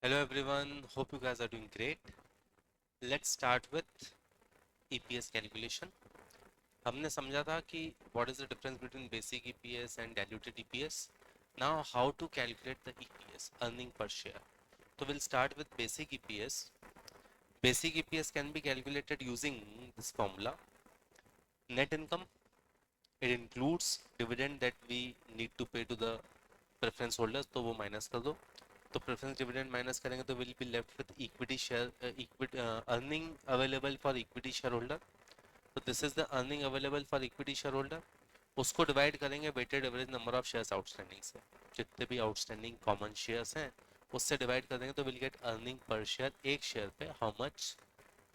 Hello everyone, hope you guys are doing great. Let's start with EPS calculation. हमने समझा था कि what is the difference between basic EPS and diluted EPS. Now how to calculate the EPS, earning per share. So we'll start with basic EPS. Basic EPS can be calculated using this formula. Net income, it includes dividend that we need to pay to the preference holders, तो वो minus कर दो. तो preference dividend minus करेंगे तो will be left with equity share equity earning available for equity shareholder. तो this is the earning available for equity shareholder. उसको divide करेंगे weighted average number of shares outstanding से. जितने भी outstanding common shares हैं उससे divide कर देंगे तो will get earning per share. एक शेयर पे how much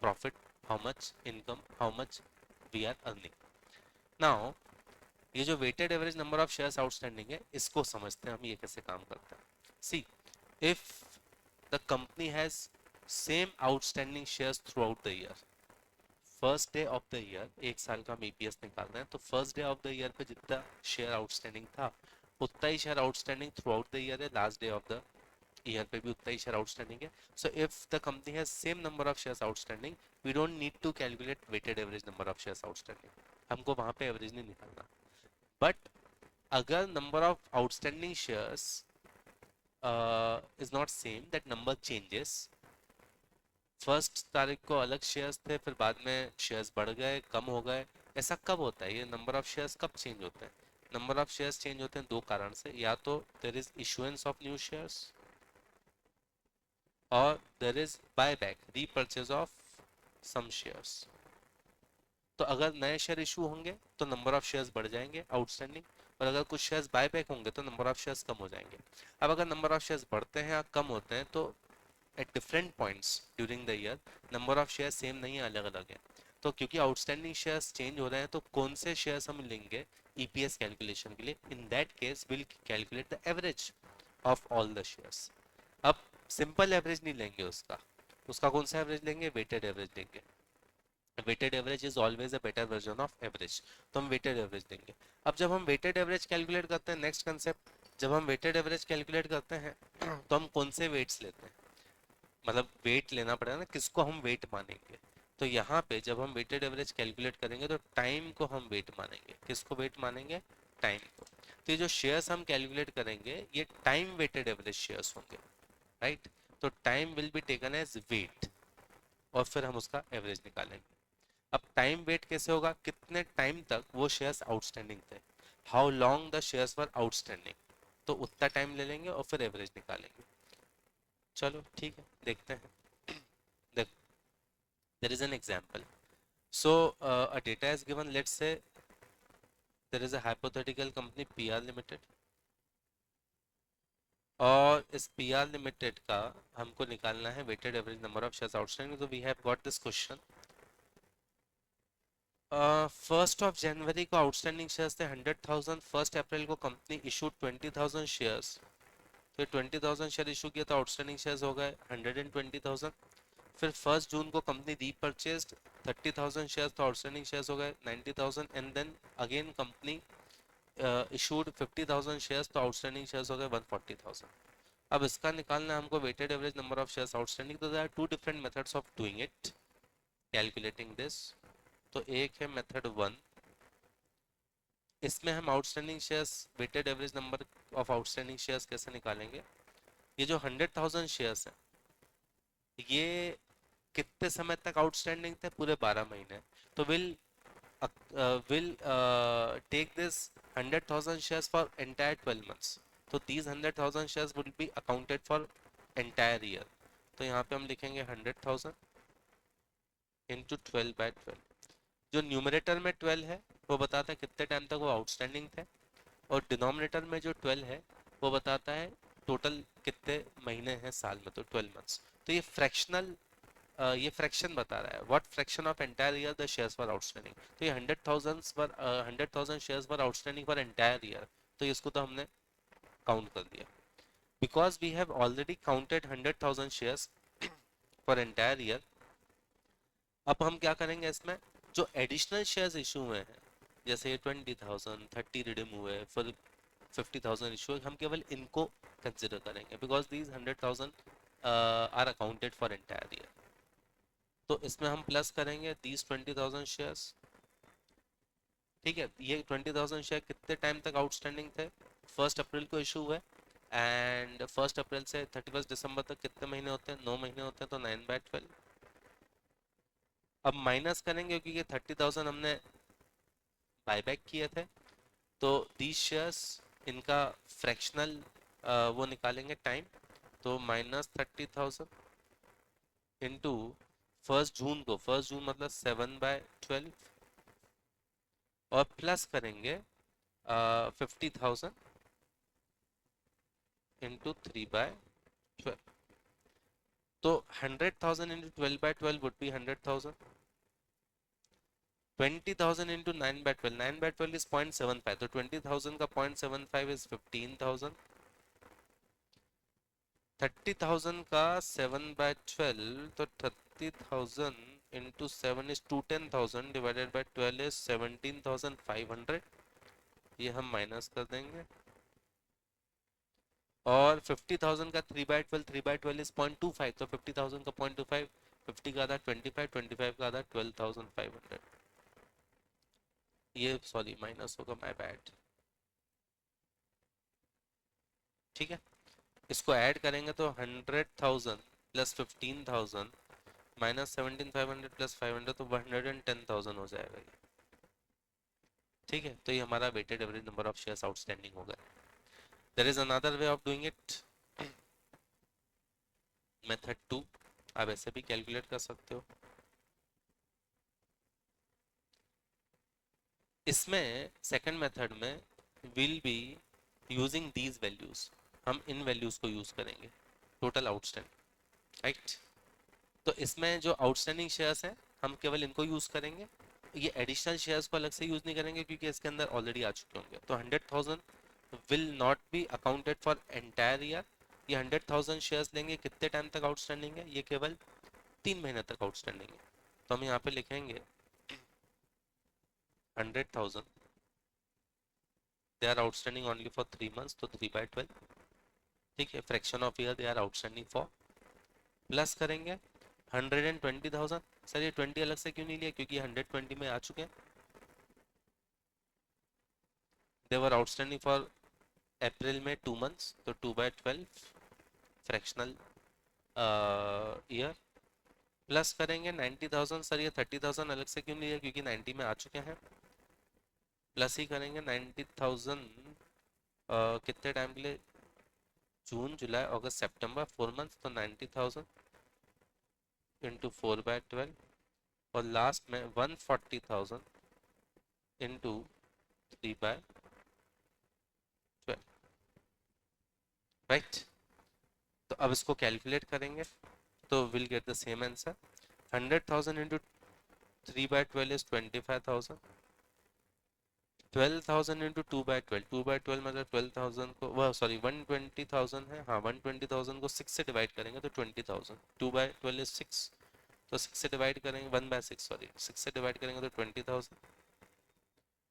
profit, how much income, how much we are earning. Now ये जो weighted average number of shares outstanding है इसको समझते हैं हम ये कैसे काम करता है. सी, if the company has same outstanding shares throughout the year, first day of the year, एक साल का हम ईपीएस निकाल रहे हैं तो first day of the year पे जितना शेयर आउटस्टैंडिंग था उतना ही share outstanding throughout the year है. Last day of the year पे भी उतना ही शेयर आउटस्टैंडिंग है. So if the company has same number of shares outstanding we don't need to calculate weighted average number of shares outstanding. हमको वहां पे average नहीं निकालना. बट अगर number of outstanding shares is not same, that number changes. First तारीख को अलग shares थे, फिर बाद में शेयर्स बढ़ गए, कम हो गए. ऐसा कब होता है? ये नंबर ऑफ शेयर्स कब चेंज होते हैं? नंबर ऑफ शेयर्स चेंज होते हैं दो कारण से. या तो there is issuance of new shares और there is buyback, repurchase of some shares. तो अगर नए शेयर इशू होंगे तो नंबर ऑफ शेयर्स बढ़ जाएंगे आउटस्टैंडिंग, और अगर कुछ शेयर्स बायबैक होंगे तो नंबर ऑफ शेयर्स कम हो जाएंगे. अब अगर नंबर ऑफ शेयर्स बढ़ते हैं या कम होते हैं तो at different points during the year number of share same नहीं है, अलग अलग है. तो क्योंकि आउटस्टैंडिंग शेयर्स चेंज हो रहे हैं तो कौन से शेयर्स हम लेंगे ईपीएस कैलकुलेशन के लिए? In that case will calculate the average of all the shares. अब सिंपल एवरेज नहीं लेंगे उसका. उसका कौन सा एवरेज लेंगे? वेटेड एवरेज लेंगे. Weighted average is always a better version of average, तो हम वेटेड एवरेज देंगे. अब जब हम वेटेड एवरेज कैलकुलेट करते हैं, नेक्स्ट कंसेप्ट, जब हम वेटेड एवरेज कैलकुलेट करते हैं तो हम कौन से वेट्स लेते हैं? मतलब वेट लेना पड़ेगा ना, किसको हम वेट मानेंगे. तो यहाँ पे जब हम वेटेड एवरेज कैलकुलेट करेंगे तो टाइम को हम वेट मानेंगे. किसको वेट मानेंगे? टाइम को. तो ये जो शेयर्स हम कैलकुलेट करेंगे ये टाइम वेटेड एवरेज शेयर्स होंगे, राइट. तो time will be taken as weight और फिर हम उसका एवरेज निकालेंगे. अब टाइम वेट कैसे होगा? कितने टाइम तक वो शेयर्स आउटस्टैंडिंग थे, how long the shares were outstanding. तो उतना टाइम ले लेंगे और फिर एवरेज निकालेंगे. चलो ठीक है, देखते हैं. देख, there is an example. So a data is given. Let's say there is a hypothetical company PR Limited, और इस PR Limited का हमको निकालना है weighted average number of shares outstanding. तो we have got this question. First of जनवरी को outstanding shares थे 100,000. फर्स्ट अप्रैल को कंपनी इशूड 20,000 शेयर्स. तो 20,000 शेयर इशू किया तो आउटस्टैंडिंग शेयर्स हो गए 120,000. फिर फर्स्ट जून को कंपनी रीपर्चेस्ड 30,000 शेयर्स, तो आउटस्टैंडिंग शेयर्स हो गए 90,000. And then again company issued 50,000 shares, तो आउटस्टैंडिंग शेयर्स हो गए 140,000. अब इसका निकालना है हमको weighted average number of shares outstanding. तो there are two different methods of doing it, calculating this. तो एक है मेथड वन. इसमें हम outstanding shares, weighted average number of outstanding shares कैसे निकालेंगे? ये जो 100,000 शेयर्स है ये कितने समय तक आउटस्टैंडिंग थे? पूरे 12 महीने. तो will take this 100,000 shares for entire 12 months. तो these 100,000 shares will be accounted for entire year. तो यहाँ पे हम लिखेंगे 100,000 into 12/12. जो न्यूमरेटर में 12 है वो बताता है कितने टाइम तक वो आउटस्टैंडिंग थे, और डिनोमिनेटर में जो 12 है वो बताता है टोटल कितने महीने हैं साल में, तो 12 months. तो ये फ्रैक्शन बता रहा है what fraction of entire year the shares for outstanding. तो ये 100,000 shares for outstanding for entire year. तो इसको तो हमने काउंट कर दिया because we have already counted 100,000 shares for entire year. अब हम क्या करेंगे इसमें, जो एडिशनल शेयर्स इशू हुए हैं जैसे 20,000, 30 रिडीम हुए, फिर 50,000 इशू, हम केवल इनको कंसिडर करेंगे because these 100,000 are accounted for entire year. तो इसमें हम प्लस करेंगे दीज 20,000 शेयर्स। ठीक है, ये 20,000 शेयर कितने टाइम तक आउटस्टैंडिंग थे? 1 अप्रैल को इशू हुए, एंड 1 अप्रैल से 31 दिसंबर तक कितने महीने होते हैं? 9 महीने होते हैं, तो 9/12। अब माइनस करेंगे क्योंकि ये 30,000 हमने बायबैक किए थे, तो दीज शेयर्स, इनका फ्रैक्शनल वो निकालेंगे टाइम, तो -30,000 इंटू 1 जून को, 1 जून मतलब 7/12, और प्लस करेंगे 50,000 इंटू 3/12। तो 100,000 into 12/12 would be 100,000। 20,000 into 9/12, 9/12 is 0.75, तो 20,000 का 0.75 इज 15,000। 30,000 का 7/12, तो 30,000 into 7 is 210,000, divided by 12 is 17,500। ये हम माइनस कर देंगे। और 50,000 का 3/12, 3/12 इज 0.25, तो 50,000 का 0.25, 50 का आधा 25, 25 का आधा 12,500। ये सॉरी माइनस होगा, माय बैड। ठीक है, इसको ऐड करेंगे तो 100,000 प्लस 15,000 माइनस 17,500 प्लस 500, तो 110,000 हो जाएगा ये। ठीक है, तो ये हमारा weighted average number of shares outstanding होगा। There is another way of doing it, method 2। आप ऐसे भी कैलकुलेट कर सकते हो। इसमें सेकंड मेथड में will be using these values, हम इन वैल्यूज को यूज करेंगे, टोटल आउटस्टैंडिंग, राइट। तो इसमें जो आउटस्टैंडिंग शेयर्स हैं, हम केवल इनको यूज करेंगे, ये एडिशनल शेयर्स को अलग से यूज नहीं करेंगे क्योंकि इसके अंदर ऑलरेडी आ चुके होंगे। तो 100,000 will not B accounted for entire year. ये 100,000 शेयर्स लेंगे, कितने टाइम तक आउटस्टैंडिंग है? ये केवल 3 महीने तक आउटस्टैंडिंग है। तो हम यहाँ पे लिखेंगे 100,000, they are outstanding only for 3 months, तो 3/12। ठीक है, fraction of year they are outstanding for, plus करेंगे 120,000। सर ये 20 अलग से क्यों नहीं लिया? क्योंकि 120 में आ चुके हैं। दे वर आउटस्टैंडिंग फॉर अप्रैल में 2 मंथ्स, तो 2/12 फ्रैक्शनल ईयर, प्लस करेंगे 90,000। सर ये 30,000 अलग से क्यों नहीं लिया? क्योंकि 90 में आ चुके हैं। प्लस ही करेंगे 90,000 कितने टाइम के लिए? जून जुलाई अगस्त सितंबर, 4 मंथ्स, तो 90,000 इंटू 4/12, और लास्ट में 140,000 इंटू 3/12, राइट। तो अब इसको कैलकुलेट करेंगे तो will get the same answer. 100,000 into 3/12 is 25,000। 12,000 into 2/12, 2/12 मतलब 12,000 को, वह सॉरी 120,000 है, हाँ 120,000 को 6 से डिवाइड करेंगे तो 20,000। 2/12 इज 6, तो 6 से डिवाइड करेंगे, 1/6 सॉरी, 6 से डिवाइड करेंगे तो 20,000।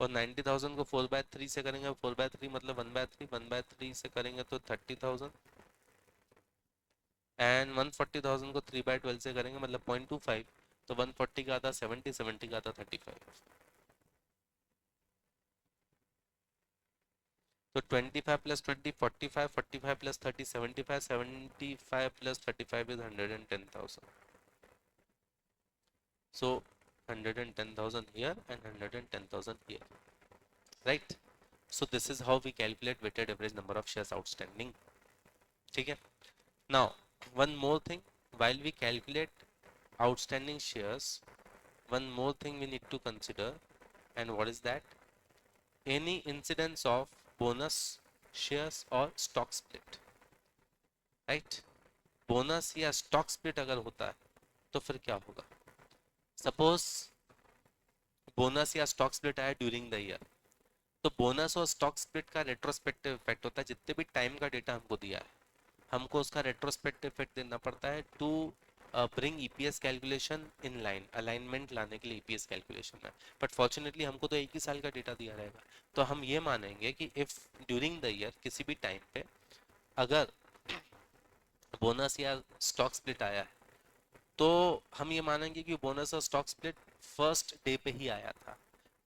और 90,000 को 4/3 से करेंगे, 4/3 मतलब 1/3, 1/3 से करेंगे तो 30,000। एंड 140,000 को 3/12 से करेंगे मतलब 0.25, तो 140 का आता 70, 70 का आता 35। तो 25 plus 20 45, 45 plus 30 75, 75 plus 35 is 110,000। So 110,000 here and 110,000 here, right? So this is how we calculate weighted average number of shares outstanding. ठीक है, now one more thing, while we calculate outstanding shares, one more thing we need to consider, and what is that? Any incidence of bonus shares or stock split, right? Bonus या stock split अगर होता है तो फिर क्या होगा? Suppose bonus या stock split आया ड्यूरिंग द ईयर, तो बोनस और स्टॉक स्प्लिट का रेट्रोस्पेक्टिव इफेक्ट होता है। जितने भी टाइम का डेटा हमको दिया है, हमको उसका रेट्रोस्पेक्टिव इफेक्ट देना पड़ता है to bring EPS calculation in line, alignment लाने के लिए ईपीएस कैलकुलेशन में। बट फॉर्चुनेटली हमको तो एक ही साल का डेटा दिया रहेगा, तो हम ये मानेंगे कि इफ ड्यूरिंग द ईयर किसी भी टाइम पे अगर बोनस या स्टॉक स्प्लिट आया है, तो हम ये मानेंगे कि बोनस और स्टॉक स्प्लिट फर्स्ट डे पे ही आया था।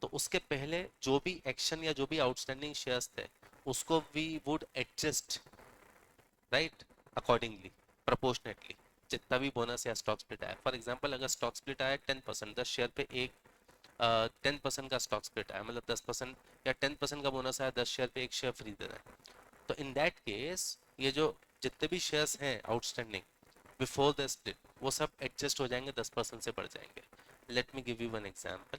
तो उसके पहले जो भी एक्शन या जो भी आउटस्टैंडिंग शेयर्स थे उसको we would adjust, right, accordingly, proportionately, जितना भी बोनस या स्टॉक स्प्लिट आया। फॉर एग्जांपल अगर स्टॉक स्प्लिट आया 10%, 10 शेयर पे एक 10% का स्टॉक स्प्लिट आया, मतलब 10% या 10% का बोनस आया, 10 शेयर पे एक शेयर फ्री दे रहा है, तो इन दैट केस ये जो जितने भी शेयर्स हैं आउटस्टैंडिंग बिफोर द स्प्लिट वो सब एडजस्ट हो जाएंगे, 10% से बढ़ जाएंगे। Let me give you one example.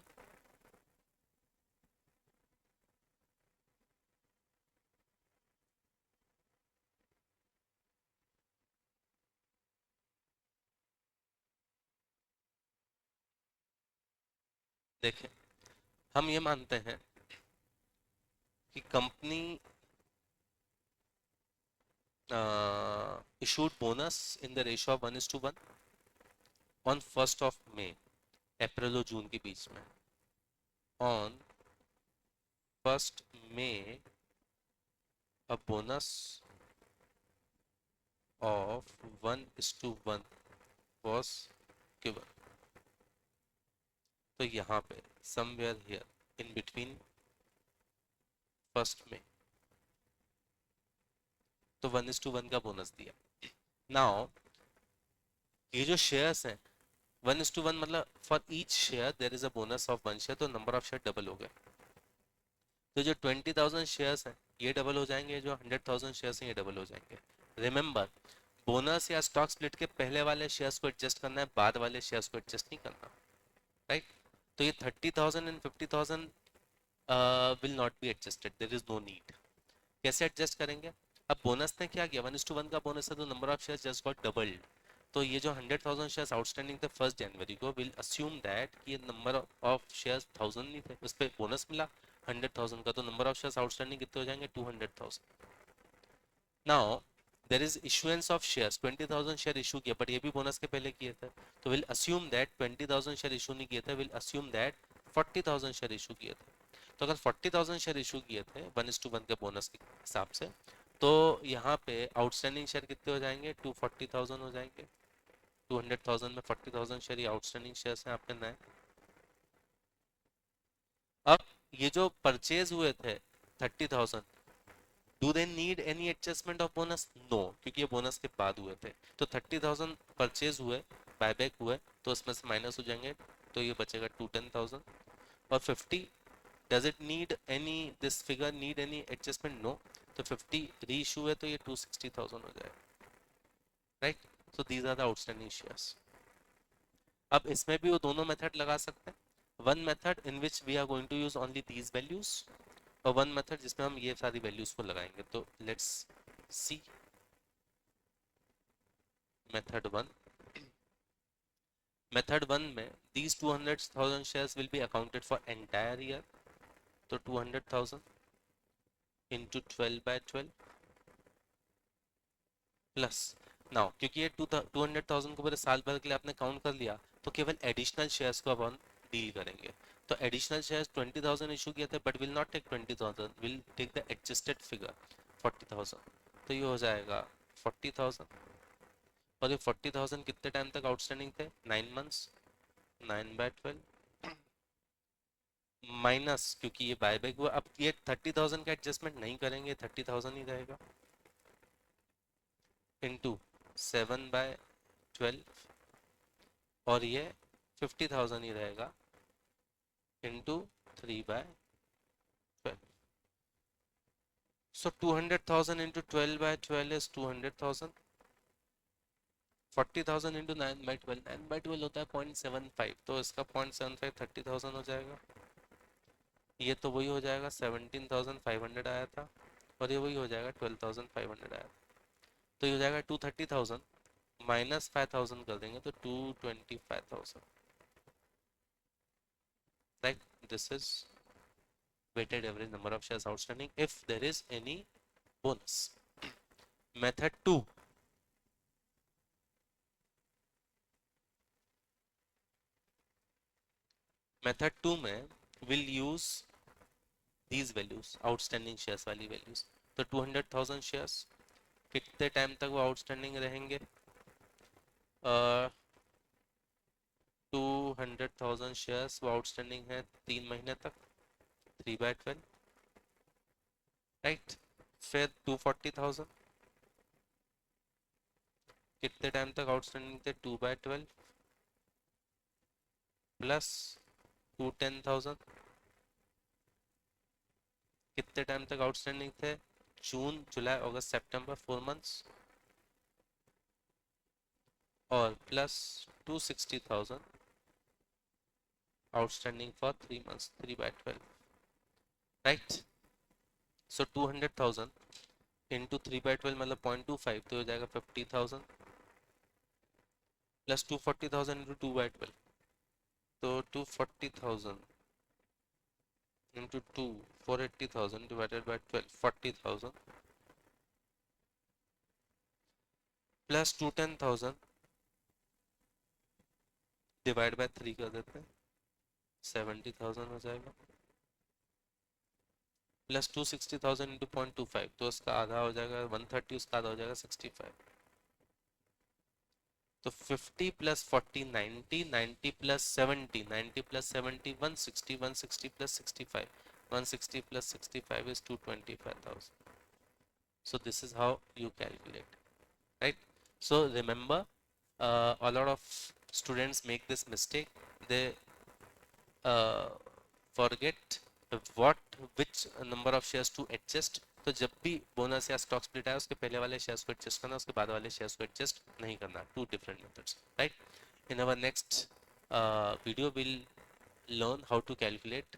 देखें, हम ये मानते हैं कि company issued bonus in the ratio of 1:1 on 1st of May, अप्रैल और जून के बीच में। On 1st May a bonus of 1:1 was given। तो यहाँ पे somewhere here in between 1st May, तो 1:1 का बोनस दिया। नाउ ये जो शेयर्स हैं 1:1 मतलब for each share their is a bonus of 1 share, तो नंबर ऑफ शेयर डबल हो गए। तो जो 20,000 शेयर्स हैं ये डबल हो जाएंगे, जो 100,000 शेयर्स हैं ये डबल हो जाएंगे। रिमेंबर, बोनस या स्टॉक स्प्लिट के पहले वाले शेयर्स को एडजस्ट करना है, बाद वाले शेयर्स को एडजस्ट नहीं करना, राइट। तो ये 30,000 and 50,000 will not be adjusted, there is no need. कैसे एडजस्ट करेंगे? अब बोनस ने क्या किया, 1:1 का बोनस है तो number of shares just got doubled. तो ये जो 100,000 शेयर्स आउटस्टैंडिंग थे 1 जनवरी को, विल अस्यूम दैट ये नंबर ऑफ शेयर्स 1000 नहीं थे, उस पर बोनस मिला 100,000 का, तो नंबर ऑफ शेयर्स आउटस्टैंडिंग कितने हो जाएंगे, 200,000। Now there is issuance of shares, 20,000 share issue किया, बट ये भी बोनस के पहले किए थे, तो will assume that 20,000 share issue नहीं किए थे, will assume that 40,000 share issue किए थे। तो अगर 40,000 शेयर इशू किए थे 1:1 के बोनस के हिसाब से, तो यहाँ पे आउटस्टैंडिंग शेयर कितने हो जाएंगे, 240,000 हो जाएंगे। 200,000 में 40,000 शेयर आउटस्टैंडिंग शेयर्स हैं आपके नए। अब ये जो परचेज हुए थे 30,000, do they need any adjustment of bonus? No, क्योंकि ये बोनस के बाद हुए थे। तो 30,000 परचेज हुए, बायबैक हुए, तो उसमें से माइनस हो जाएंगे, तो ये बचेगा 210,000। और 50, does it need any, this figure need any adjustment? No. तो 50 री इशू है तो ये 260,000 हो जाएगा, right. So these are the outstanding shares. अब इसमें भी वो दोनों मेथड लगा सकते हैं, one method in which we are going to use only these values, और वन मेथड जिसमें हम ये सारी वैल्यूज को लगाएंगे। तो let's see method one. Method one में these 200,000 shares will be accounted for entire year, तो 200,000 into 12/12 प्लस, नाउ क्योंकि ये 200,000 को पूरे साल भर के लिए आपने काउंट कर लिया, तो केवल एडिशनल शेयर्स को अपन डील करेंगे। तो एडिशनल शेयर्स 20,000 इशू किए थे, but will not take 20,000, will take the adjusted figure 40,000। तो ये हो जाएगा 40,000, और ये 40,000 कितने टाइम तक आउटस्टैंडिंग थे, 9 मंथ्स, 9/12 माइनस, क्योंकि ये बायबैक हुआ, अब ये 30,000 का एडजस्टमेंट नहीं करेंगे, 30,000 ही रहेगा, इंटू 7/12, और ये 50,000 ही रहेगा, into 3/12। So 200,000 into 12/12 is 200,000, 40,000 into 9/12, 9/12 होता है 0.75, तो इसका 0.75 30,000 हो जाएगा। ये तो वही हो जाएगा 17,500 आया था, और ये वही हो जाएगा 12,500 आया था। तो ये हो जाएगा 230,000, माइनस 5,000 कर देंगे तो 225,000, right. This is weighted average number of shares outstanding if there is any bonus। Method 2, method 2 में will use these values, outstanding shares वाली values। तो 200,000 shares कितने टाइम तक वो आउटस्टैंडिंग रहेंगे? 200,000 शेयर्स वो आउटस्टैंडिंग है 3 महीने तक, 3/12, राइट। फिर 240,000 कितने टाइम तक आउटस्टैंडिंग थे? 2/12 प्लस 210,000 कितने टाइम तक आउटस्टैंडिंग थे? जून जुलाई अगस्त सितंबर, 4 मंथ्स, और plus 260,000 outstanding for 3 months, 3/12, right. So 200,000 into 3/12 मतलब 0.25, तो हो जाएगा 50,000 प्लस 240,000 इंटू 2/12, तो 240,000 into 2, 480,000 divided by 12, 40,000 plus 210,000 divide by 3 कर देते हैं, 70,000 हो जाएगा, प्लस 260,000 इंटू 0.25, तो उसका आधा हो जाएगा 130, उसका आधा हो जाएगा 65, तो 50 plus 40 90, 90 plus 70, 90 plus 70 160, 160 plus 65, 160 plus 65 is 225,000. So this is how you calculate, right? So remember, a lot of students make this mistake. They uh, forget what which number of shares to adjust. तो जब भी bonus या stock split आए उसके पहले वाले shares को adjust करना, उसके बाद वाले शेयर्स को एडजस्ट नहीं करना. Two different methods, right. In our next video we'll learn how to calculate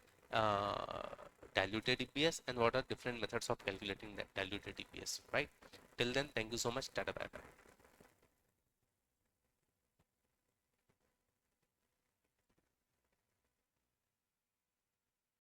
diluted EPS and what are different methods of calculating that diluted EPS, right? Till then, thank you so much. Tata, bye bye.